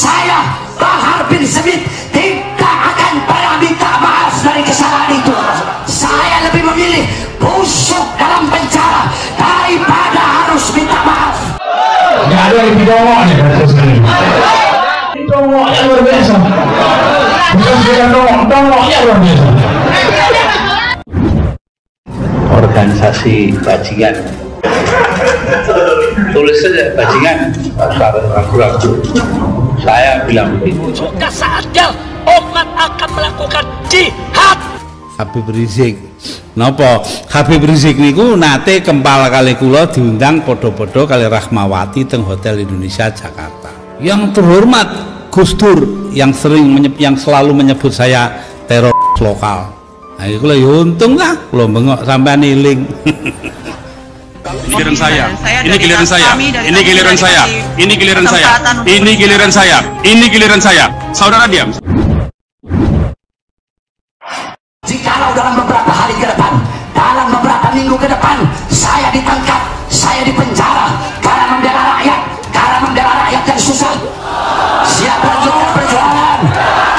saya Bahar bin Smith tidak akan pernah minta maaf dari kesalahan itu. Saya lebih memilih busuk dalam penjara daripada harus minta maaf. Nggak ada yang didongoknya kasus ini. Dongoknya luar biasa. Bukan dongoknya luar biasa. Organisasi bajingan, tulis saja bajingan, ragu-ragu. Saya bilang begitu. Sudah saatnya umat akan melakukan jihad. Habib Rizik, napa Habib Rizik niku nate kempal kali kula diundang podo-podo kali Rahmawati teng Hotel Indonesia Jakarta. Yang terhormat Gus Dur yang selalu menyebut saya teror lokal. Nah, kula yo untung lah, kula bengok sampean iling. Ini giliran saya, ini giliran saya, ini giliran saya, ini giliran saya, ini giliran saya, ini giliran saya. Saudara diam. Jikalau dalam beberapa hari ke depan, dalam beberapa minggu ke depan, saya ditangkap, saya dipenjara karena membela rakyat yang susah, siap lanjutkan perjuangan,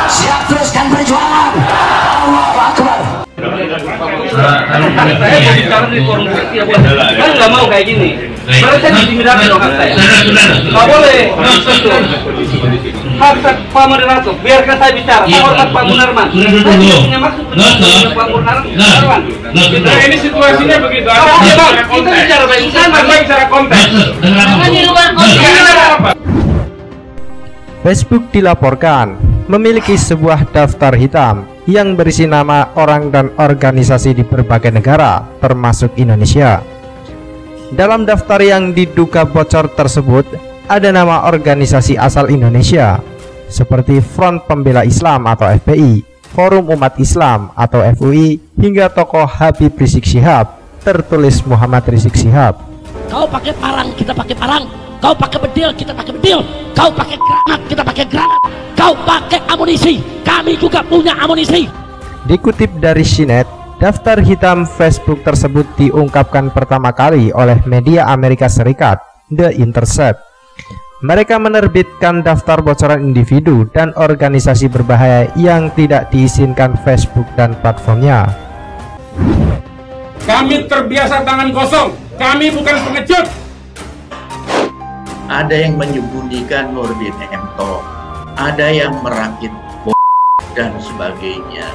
siap teruskan perjuangan. Allahu Akbar. Saya bicara di forum ya bos, kan nggak mau kayak gini. Berarti diintimidasi dong saya. Nggak boleh. Hak Pak Moderator, biarkan saya bicara. Saya hormat Pak Munarman. Saya tidak punya maksud untuk Pak Munarman. Ini situasinya begitu. Kita bicara baik, sama bicara konteks. Jangan di luar konteks. Facebook dilaporkan memiliki sebuah daftar hitam yang berisi nama orang dan organisasi di berbagai negara, termasuk Indonesia. Dalam daftar yang diduga bocor tersebut, ada nama organisasi asal Indonesia, seperti Front Pembela Islam atau FPI, Forum Umat Islam atau FUI, hingga tokoh Habib Rizik Syihab, tertulis Muhammad Rizik Syihab. Kau pakai parang, kita pakai parang. Kau pakai bedil, kita pakai bedil. Kau pakai granat, kita pakai granat. Kau pakai amunisi, kami juga punya amunisi. Dikutip dari CNET, daftar hitam Facebook tersebut diungkapkan pertama kali oleh media Amerika Serikat, The Intercept. Mereka menerbitkan daftar bocoran individu dan organisasi berbahaya yang tidak diizinkan Facebook dan platformnya. Kami terbiasa tangan kosong, kami bukan pengecut. Ada yang menyembunyikan Nurdin Emto, ada yang merakit dan sebagainya.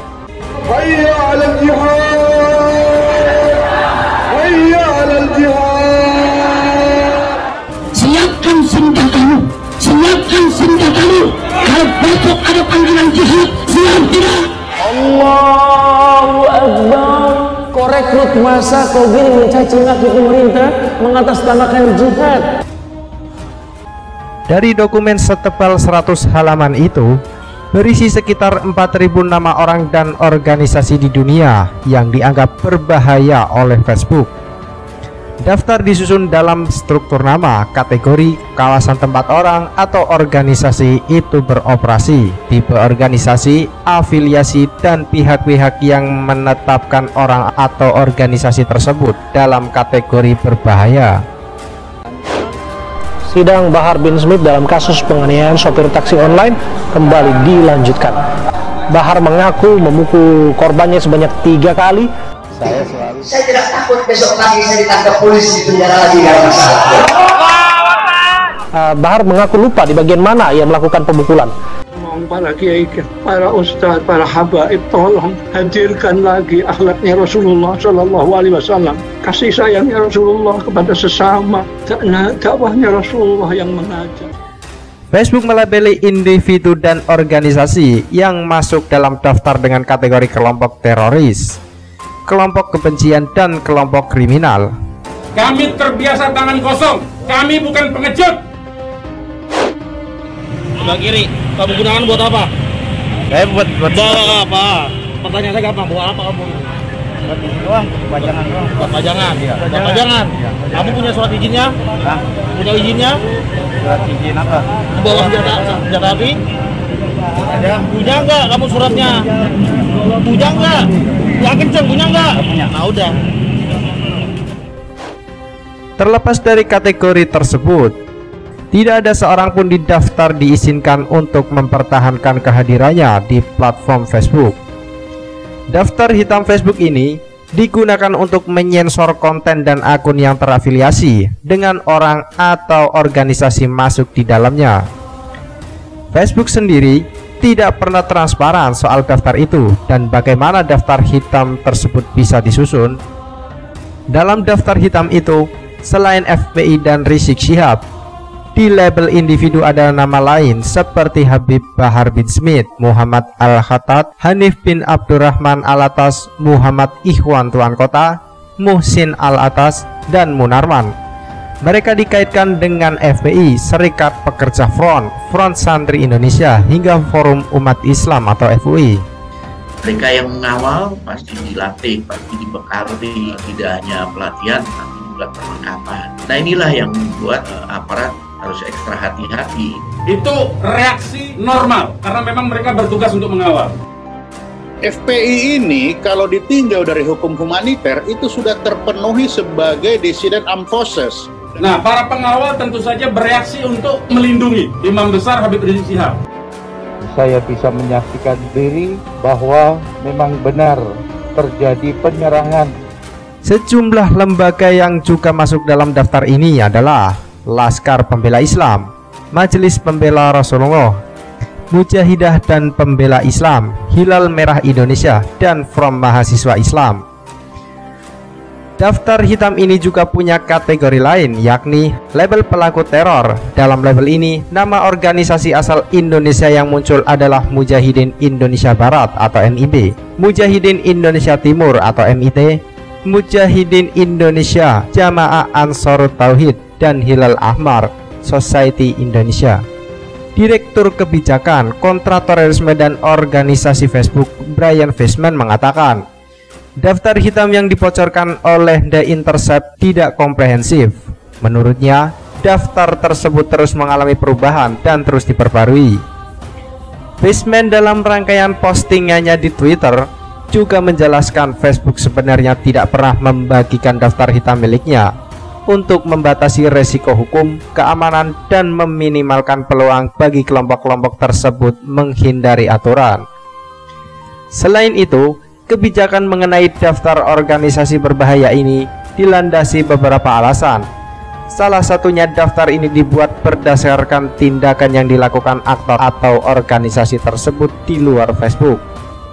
Hayya 'alal jihad, hayya 'alal jihad. Siapkan senjatamu, siapkan senjatamu. Kalau besok ada panggilan jihad, siap tidak? Allahu Akbar. Kau rekrut masa kau gini mencaci maki pemerintah, mengatasnamakan jihad. Dari dokumen setebal 100 halaman itu berisi sekitar 4.000 nama orang dan organisasi di dunia yang dianggap berbahaya oleh Facebook. Daftar disusun dalam struktur nama, kategori, kawasan tempat orang atau organisasi itu beroperasi, tipe organisasi, afiliasi, dan pihak-pihak yang menetapkan orang atau organisasi tersebut dalam kategori berbahaya. Sidang Bahar bin Smith dalam kasus penganiayaan sopir taksi online kembali dilanjutkan. Bahar mengaku memukul korbannya sebanyak 3 kali. Saya tidak takut besok pagi saya ditangkap polisi, penjara lagi karena masalah. Bahar mengaku lupa di bagian mana ia melakukan pemukulan. Para kiai, para ustadz, para habaib, tolong hadirkan lagi akhlaknya Rasulullah Shallallahu Alaihi Wasallam, kasih sayangnya Rasulullah kepada sesama, dakwahnya Rasulullah yang mengajak. Facebook melabeli individu dan organisasi yang masuk dalam daftar dengan kategori kelompok teroris, kelompok kebencian, dan kelompok kriminal. Kami terbiasa tangan kosong, kami bukan pengecut. Sebelah kiri, kamu gunakan buat apa? Saya buat apa? Pertanyaan saya gampang, buat apa kamu? buat ini doang, pajangan doang. Buat pajangan? Iya. Buat pajangan? Iya. Kamu punya surat izinnya? Hah? Punya izinnya? Surat izin apa? Di bawah senjata api? Ada. Punya nggak kamu suratnya? Punya nggak? Yang kenceng, punya nggak? Punya. Nah udah. Terlepas dari kategori tersebut, Tidak ada seorang pun di daftar diizinkan untuk mempertahankan kehadirannya di platform Facebook. Daftar hitam Facebook ini digunakan untuk menyensor konten dan akun yang terafiliasi dengan orang atau organisasi masuk di dalamnya. Facebook sendiri tidak pernah transparan soal daftar itu dan bagaimana daftar hitam tersebut bisa disusun. Dalam daftar hitam itu, selain FPI dan Rizik Syihab, di label individu ada nama lain seperti Habib Bahar bin Smith, Muhammad Al-Khattab, Hanif bin Abdurrahman Al-Atas, Muhammad Ikhwan Tuan Kota, Muhsin Al-Atas, dan Munarman. Mereka dikaitkan dengan FPI, Serikat Pekerja Front, Front Santri Indonesia, hingga Forum Umat Islam atau FUI. Mereka yang mengawal pasti dilatih, pasti dibekali, tidak hanya pelatihan, tapi juga perlengkapan. Nah inilah yang membuat aparat harus ekstra hati-hati. Itu reaksi normal karena memang mereka bertugas untuk mengawal. FPI ini kalau ditinjau dari hukum humaniter itu sudah terpenuhi sebagai dissident armed forces. Nah, para pengawal tentu saja bereaksi untuk melindungi Imam Besar Habib Rizik Syihab. Saya bisa menyaksikan diri bahwa memang benar terjadi penyerangan. Sejumlah lembaga yang juga masuk dalam daftar ini adalah Laskar Pembela Islam, Majelis Pembela Rasulullah, Mujahidah dan Pembela Islam, Hilal Merah Indonesia, dan Front Mahasiswa Islam. Daftar hitam ini juga punya kategori lain, yakni label pelaku teror. Dalam label ini, nama organisasi asal Indonesia yang muncul adalah Mujahidin Indonesia Barat atau MIB, Mujahidin Indonesia Timur atau MIT, Mujahidin Indonesia Jamaah Ansarut Tauhid, dan Hilal Ahmar Society Indonesia. Direktur Kebijakan, Kontraterorisme dan Organisasi Facebook Brian Fishman mengatakan, daftar hitam yang dibocorkan oleh The Intercept tidak komprehensif. Menurutnya, daftar tersebut terus mengalami perubahan dan terus diperbarui. Fishman dalam rangkaian postingannya di Twitter juga menjelaskan Facebook sebenarnya tidak pernah membagikan daftar hitam miliknya untuk membatasi resiko hukum, keamanan, dan meminimalkan peluang bagi kelompok-kelompok tersebut menghindari aturan. Selain itu, kebijakan mengenai daftar organisasi berbahaya ini dilandasi beberapa alasan. Salah satunya daftar ini dibuat berdasarkan tindakan yang dilakukan aktor atau organisasi tersebut di luar Facebook,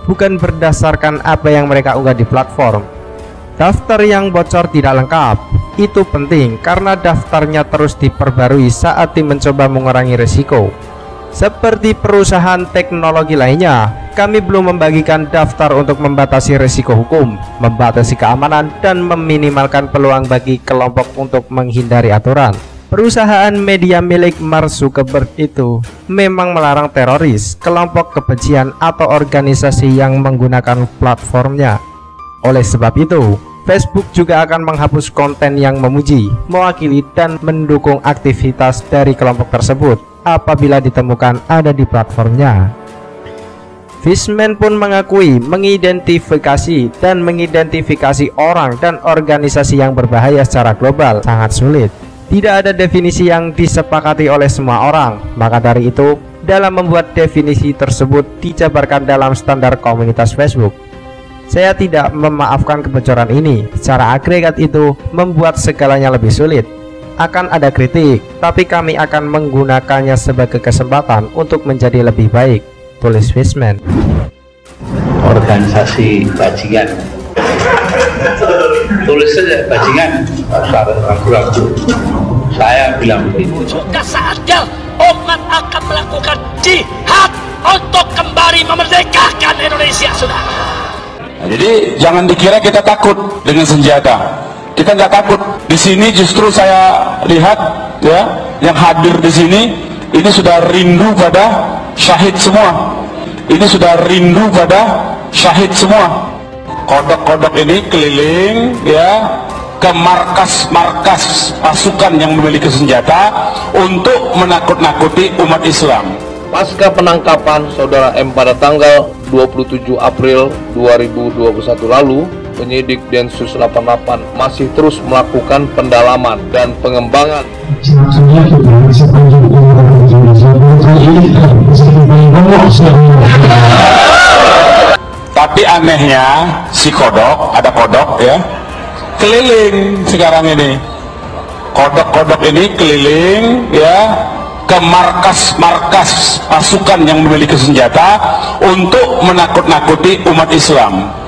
bukan berdasarkan apa yang mereka unggah di platform. Daftar yang bocor tidak lengkap. Itu penting karena daftarnya terus diperbarui saat tim mencoba mengurangi risiko. Seperti perusahaan teknologi lainnya, kami belum membagikan daftar untuk membatasi risiko hukum, membatasi keamanan, dan meminimalkan peluang bagi kelompok untuk menghindari aturan. Perusahaan media milik Mark Zuckerberg itu memang melarang teroris, kelompok kebencian, atau organisasi yang menggunakan platformnya. Oleh sebab itu, Facebook juga akan menghapus konten yang memuji, mewakili, dan mendukung aktivitas dari kelompok tersebut apabila ditemukan ada di platformnya. Fishman pun mengakui mengidentifikasi orang dan organisasi yang berbahaya secara global sangat sulit. Tidak ada definisi yang disepakati oleh semua orang, maka dari itu dalam membuat definisi tersebut dijabarkan dalam standar komunitas Facebook. Saya tidak memaafkan kebocoran ini. Secara agregat itu membuat segalanya lebih sulit. Akan ada kritik, tapi kami akan menggunakannya sebagai kesempatan untuk menjadi lebih baik, tulis Fishman. Organisasi bajingan, tulis saja bajingan, ragu-ragu. Saya bilang begitu. Juga saatnya umat akan melakukan jihad untuk kembali memerdekakan Indonesia, saudara. Jadi jangan dikira kita takut dengan senjata. Kita nggak takut. Di sini justru saya lihat ya, yang hadir di sini ini sudah rindu pada syahid semua. Ini sudah rindu pada syahid semua. Kodok-kodok ini keliling ya ke markas-markas pasukan yang memiliki senjata untuk menakut-nakuti umat Islam. Pasca penangkapan Saudara M pada tanggal 27 April 2021 lalu, penyidik Densus 88 masih terus melakukan pendalaman dan pengembangan. Tapi anehnya si kodok, ada kodok ya, keliling sekarang ini. Kodok-kodok ini keliling ya ke markas-markas pasukan yang memiliki senjata untuk menakut-nakuti umat Islam.